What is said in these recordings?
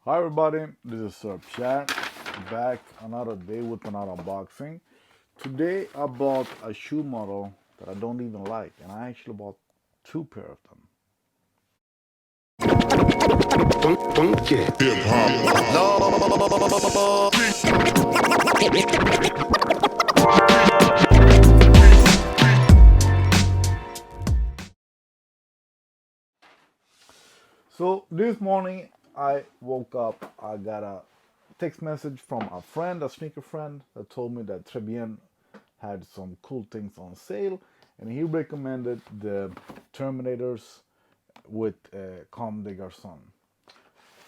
Hi everybody, this is Sir Chat, back another day with another unboxing. Today I bought a shoe model that I don't even like, and I actually bought two pair of them. Hip hop. So this morning I woke up, I got a text message from a friend, a sneaker friend, that told me that Trebien had some cool things on sale, and he recommended the Terminators with COMME de GARÇONS.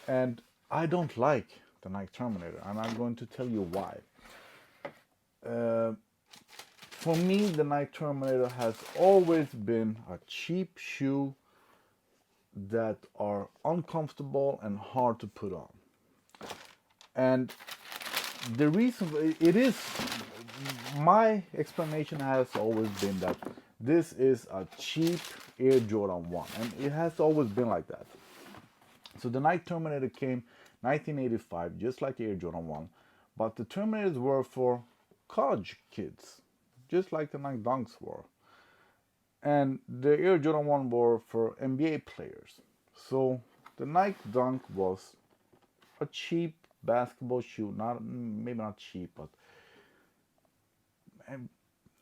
And I don't like the Nike Terminator, and I'm going to tell you why. For me, the Nike Terminator has always been a cheap shoe that are uncomfortable and hard to put on. And the reason it is, my explanation has always been that this is a cheap Air Jordan 1, and it has always been like that. So the Nike Terminator came 1985, just like Air Jordan 1, but the Terminators were for college kids, just like the Nike Dunks were. And the Air Jordan 1 were for NBA players. So the Nike Dunk was a cheap basketball shoe, maybe not cheap, but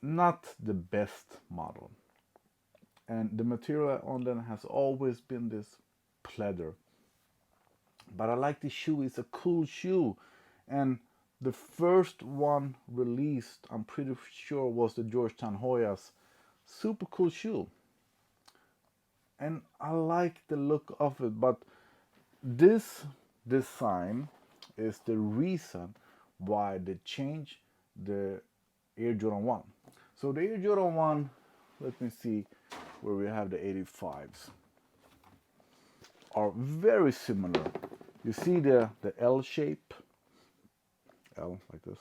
not the best model. And the material on them has always been this pleather. But I like the shoe, it's a cool shoe. And the first one released, I'm pretty sure, was the Georgetown Hoyas. Super cool shoe. And I like the look of it, but this design is the reason why they changed the Air Jordan 1. So the Air Jordan 1, let me see where we have the 85s, are very similar. You see the L shape, L like this,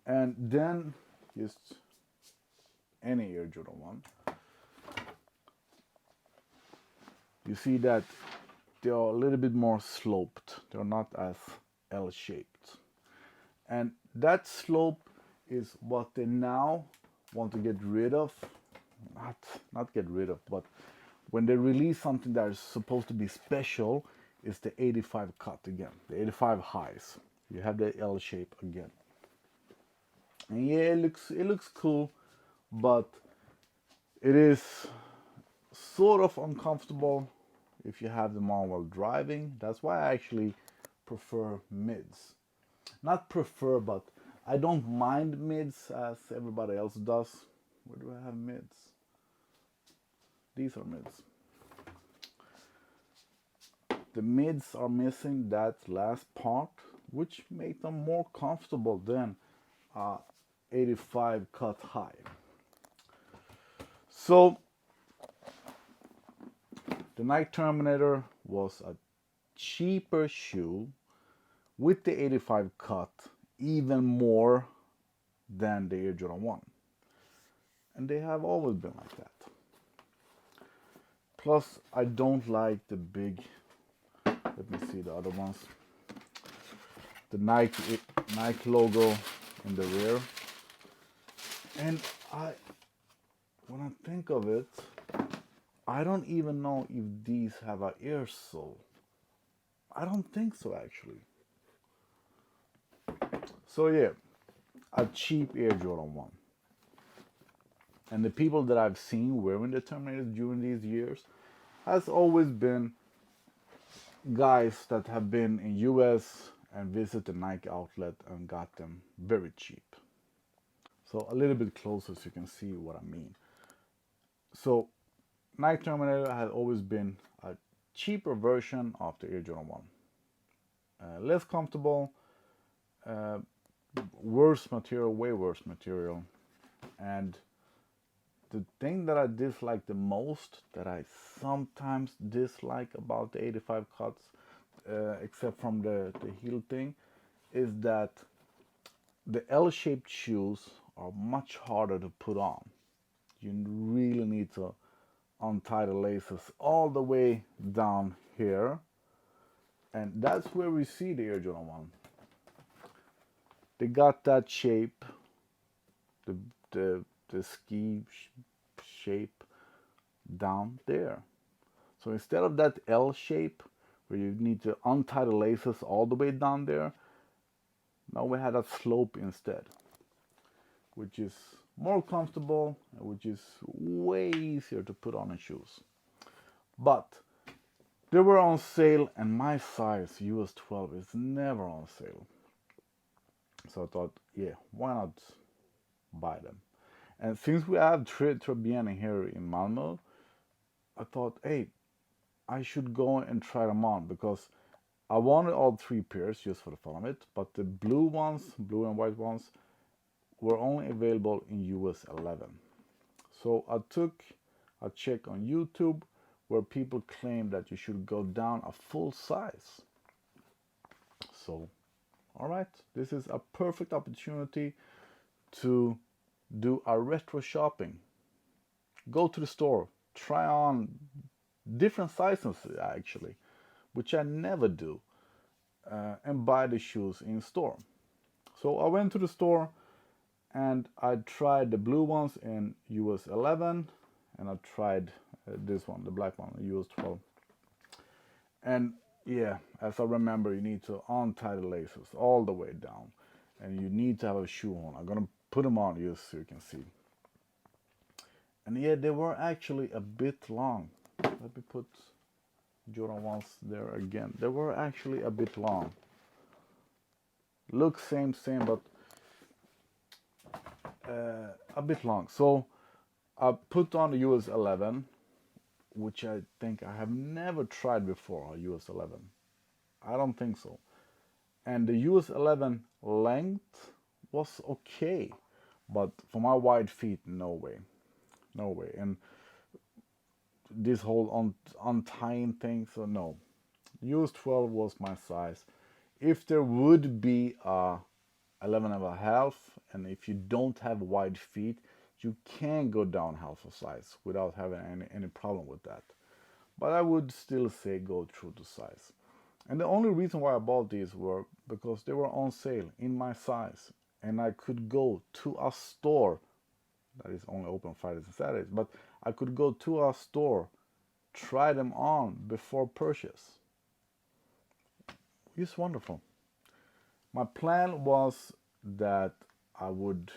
and then just any Air Jordan 1. You see that they are a little bit more sloped. They're not as L-shaped. And that slope is what they now want to get rid of. Not get rid of, but when they release something that is supposed to be special, is the 85 cut again, the 85 highs. You have the L shape again. And yeah, it looks cool, but it is sort of uncomfortable if you have them on while driving. That's why I actually prefer mids. Not prefer, but I don't mind mids as everybody else does. Where do I have mids? These are mids. The mids are missing that last part, which make them more comfortable than 85 cut high. So the Nike Terminator was a cheaper shoe with the 85 cut, even more than the Air Jordan 1. And they have always been like that. Plus, I don't like the big, let me see the other ones, the Nike logo in the rear. And when I think of it, I don't even know if these have an air sole. I don't think so, actually. So yeah, a cheap Air Jordan 1. And the people that I've seen wearing the Terminators during these years has always been guys that have been in US and visit the Nike outlet and got them very cheap. So a little bit closer so you can see what I mean. So Nike Terminator has always been a cheaper version of the Air Jordan 1. Less comfortable, worse material, way worse material. And the thing that I dislike the most, that I sometimes dislike about the 85 cuts, except from the heel thing, is that the L-shaped shoes are much harder to put on. You really need to untie the laces all the way down here, and that's where we see the Air Jordan 1. They got that shape, the ski shape down there. So instead of that L shape where you need to untie the laces all the way down there, now we had a slope instead, which is more comfortable and which is way easier to put on in shoes. But they were on sale, and my size US 12 is never on sale. So I thought, yeah, why not buy them? And since we have Tribbiani here in Malmö, I thought, hey, I should go and try them on, because I wanted all 3 pairs just for the fun of it, but the blue ones, blue and white ones, were only available in US 11. So I took a check on YouTube where people claim that you should go down a full size. So, all right, this is a perfect opportunity to do a retro shopping. Go to the store, try on different sizes actually, which I never do, and buy the shoes in store. So I went to the store and I tried the blue ones in US 11, and I tried this one, the black one, US 12. And yeah, as I remember, you need to untie the laces all the way down, and you need to have a shoe on. I'm gonna put them on just so you can see. And yeah, they were actually a bit long. Let me put Jordan 1s there again. They were actually a bit long. Look same, but a bit long. So I put on the US 11, which I think I have never tried before, a US 11. I don't think so. And the US 11 length was okay, but for my wide feet, no way. No way. And this whole untying thing, so no. US 12 was my size. If there would be a 11 and a half, and if you don't have wide feet, you can go down half a size without having any problem with that. But I would still say go through the size. And the only reason why I bought these were because they were on sale in my size, and I could go to a store that is only open Fridays and Saturdays, but I could go to a store, try them on before purchase. It's wonderful. My plan was that I would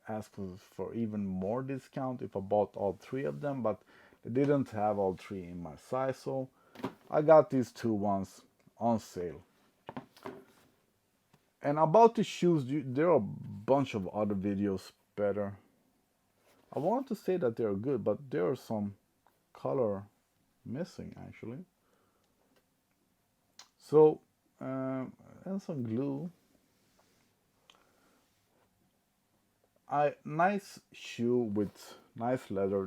ask for even more discount if I bought all 3 of them, but they didn't have all 3 in my size, so I got these 2 ones on sale. And about the shoes, there are a bunch of other videos better. I wanted to say that they're good, but there are some color missing actually. So, and some glue. Nice shoe with nice leather,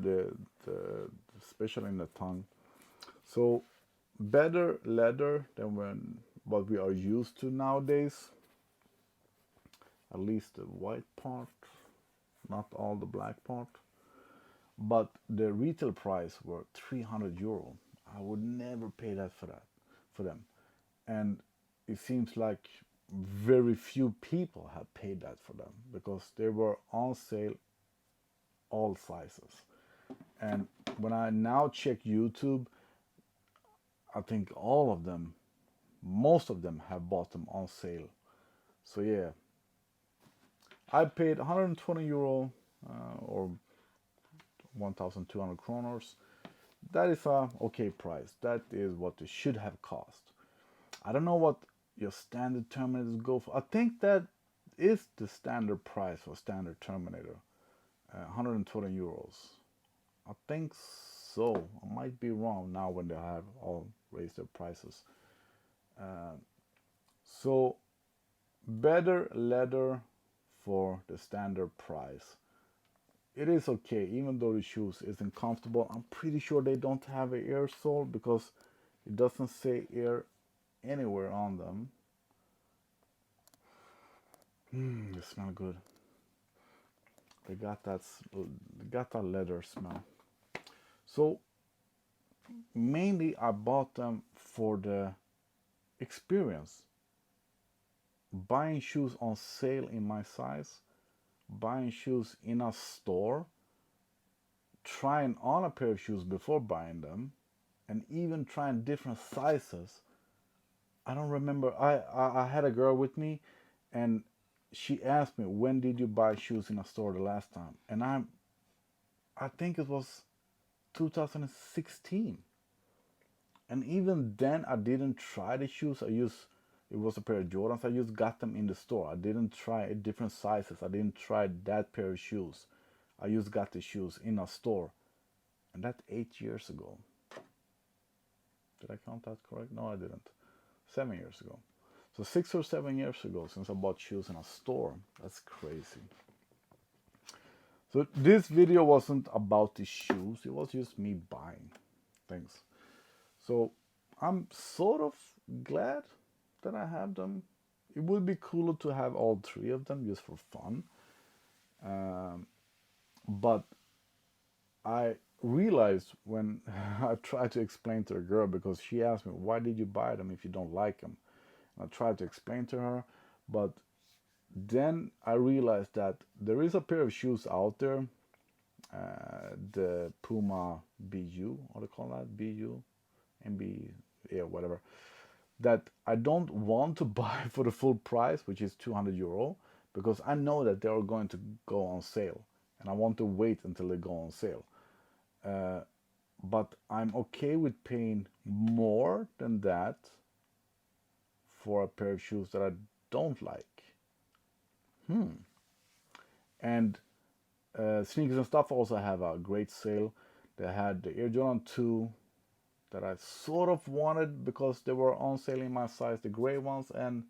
especially in the tongue. So better leather than what we are used to nowadays. At least the white part, not all the black part. But the retail price were 300 euro. I would never pay that for them. And it seems like very few people have paid that for them, because they were on sale all sizes. And when I now check YouTube, I think all of them, most of them have bought them on sale. So yeah, I paid 120 euro or 1,200 kroners. That is a okay price. That is what it should have cost. I don't know what your standard Terminators go for. I think that is the standard price for standard Terminator, 120 euros. I think so. I might be wrong now when they have all raised their prices. So better leather for the standard price. It is okay, even though the shoes isn't comfortable. I'm pretty sure they don't have an air sole, because it doesn't say air anywhere on them. They smell good. They got that leather smell. So mainly I bought them for the experience. Buying shoes on sale in my size, buying shoes in a store, trying on a pair of shoes before buying them, and even trying different sizes. I don't remember. I had a girl with me, and she asked me, "When did you buy shoes in a store the last time?" And I think it was 2016. And even then, I didn't try the shoes. It was a pair of Jordans. I just got them in the store. I didn't try different sizes. I didn't try that pair of shoes. I just got the shoes in a store. And that's 8 years ago. Did I count that correct? No, I didn't. 7 years ago. So 6 or 7 years ago since I bought shoes in a store. That's crazy. So this video wasn't about the shoes. It was just me buying things. So I'm sort of glad that I have them. It would be cooler to have all three of them just for fun. But I realized when I tried to explain to a girl, because she asked me, "Why did you buy them if you don't like them?" And I tried to explain to her, but then I realized that there is a pair of shoes out there, the Puma BU, what do they call that? BU, MB, yeah, whatever. That I don't want to buy for the full price, which is 200 euro, because I know that they are going to go on sale, and I want to wait until they go on sale. But I'm okay with paying more than that for a pair of shoes that I don't like. And Sneakers and Stuff also have a great sale. They had the Air Jordan 2 that I sort of wanted because they were on sale in my size. The gray ones and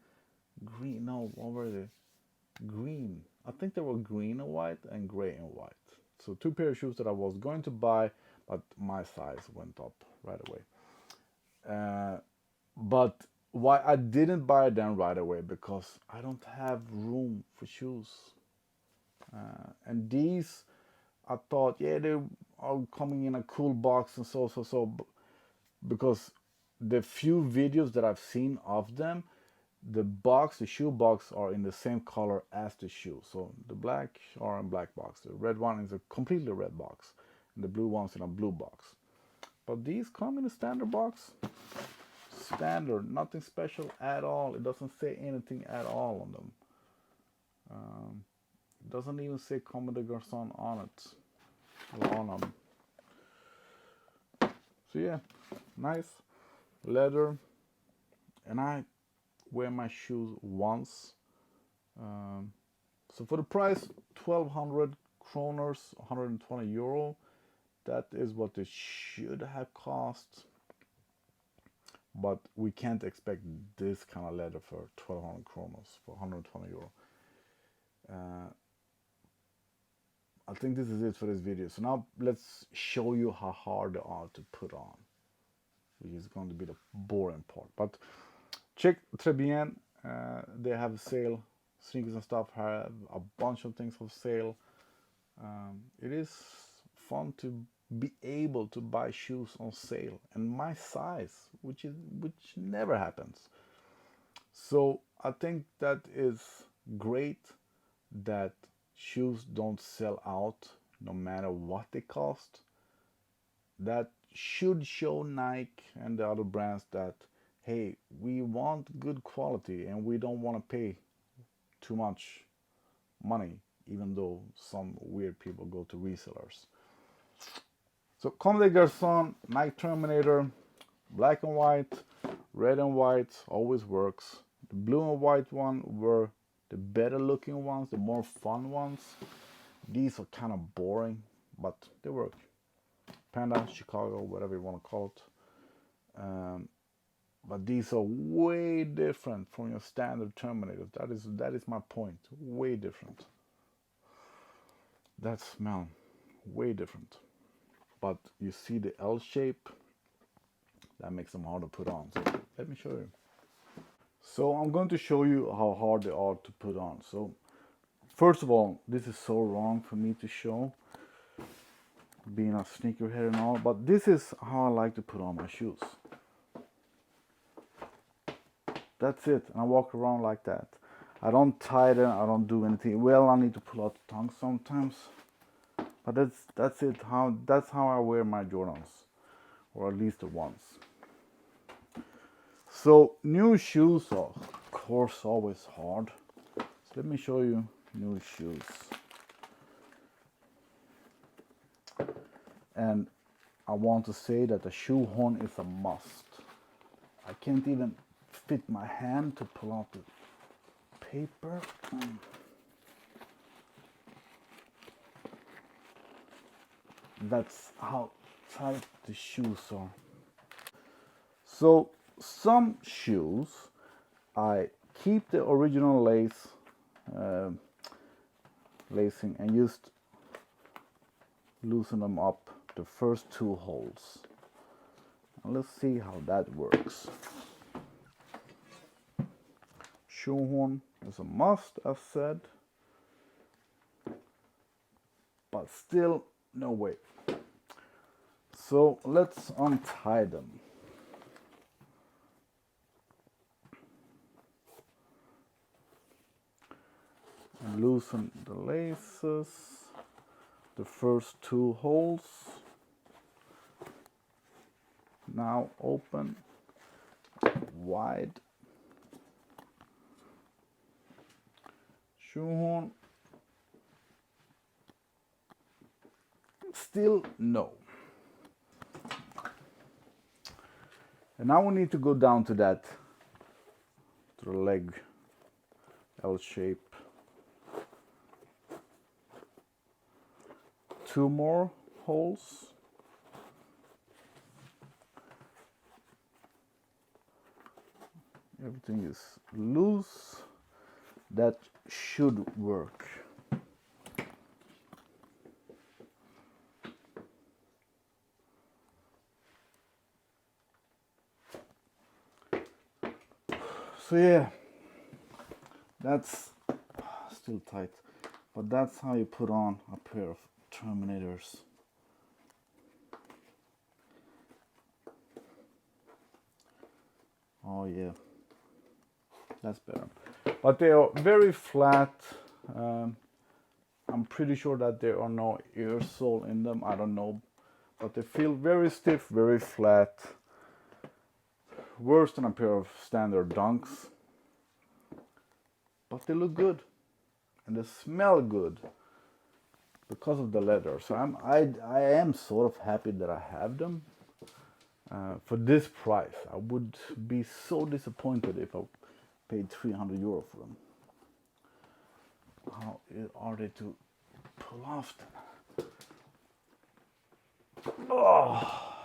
green. No, what were they? Green. I think they were green and white and gray and white. So two pair of shoes that I was going to buy, but my size went up right away. But why I didn't buy them right away, because I don't have room for shoes. And these, I thought, yeah, they are coming in a cool box and so, because the few videos that I've seen of them, the shoe box are in the same color as the shoe. So the black are in black box, the red one is a completely red box, and the blue one's in a blue box. But these come in a standard box. Standard, nothing special at all. It doesn't say anything at all on them. It doesn't even say Comme des Garçons on it, or on them. So yeah, nice leather, and I wear my shoes once. So for the price, 1200 kroners, 120 euro. That is what it should have cost. But we can't expect this kind of leather for 1200 kroners, for 120 euro. I think this is it for this video. So now let's show you how hard they are to put on, which is going to be the boring part. But check très bien. They have a sale. Sneakers and Stuff have a bunch of things for sale. It is fun to be able to buy shoes on sale, and my size, which never happens. So I think that is great that shoes don't sell out no matter what they cost. That should show Nike and the other brands that, hey, we want good quality and we don't want to pay too much money, even though some weird people go to resellers. So Comme des Garçons, Nike Terminator, black and white, red and white, always works. The blue and white one were the better looking ones, the more fun ones. These are kind of boring, but they work. Panda, Chicago, whatever you want to call it. But these are way different from your standard Terminators. That is my point. Way different. That's, man, way different. But you see the L shape, that makes them hard to put on. So let me show you. So I'm going to show you how hard they are to put on. So first of all, this is so wrong for me to show. being a sneakerhead and all, but this is how I like to put on my shoes. That's it. And I walk around like that. I don't tie them, I don't do anything. Well, I need to pull out the tongue sometimes, but that's it. That's how I wear my Jordans, or at least the ones. So new shoes are, of course, always hard. So let me show you new shoes. And I want to say that the shoehorn is a must. I can't even fit my hand to pull out the paper. That's how tight the shoes are. So some shoes, I keep the original lacing and just loosen them up the first two holes. And let's see how that works. Shoehorn is a must, as said, but still no way. So let's untie them. And loosen the laces, the first two holes. Now open wide. Shoehorn. Still no. And now we need to go down to that, to the leg, L shape. Two more holes. Everything is loose. That should work. So yeah, that's still tight, but that's how you put on a pair of Terminators. Oh yeah, that's better. But they are very flat. I'm pretty sure that there are no ear sole in them. I don't know, but they feel very stiff, very flat. Worse than a pair of standard Dunks, but they look good and they smell good because of the leather. So I am sort of happy that I have them for this price. I would be so disappointed if I paid 300 euro for them. How are they to pull off them? Oh.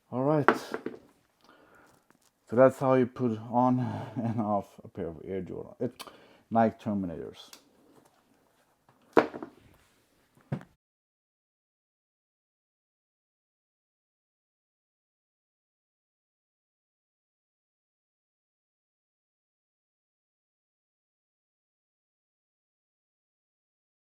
All right, so that's how you put on and off a pair of Air Jordan, Nike Terminators.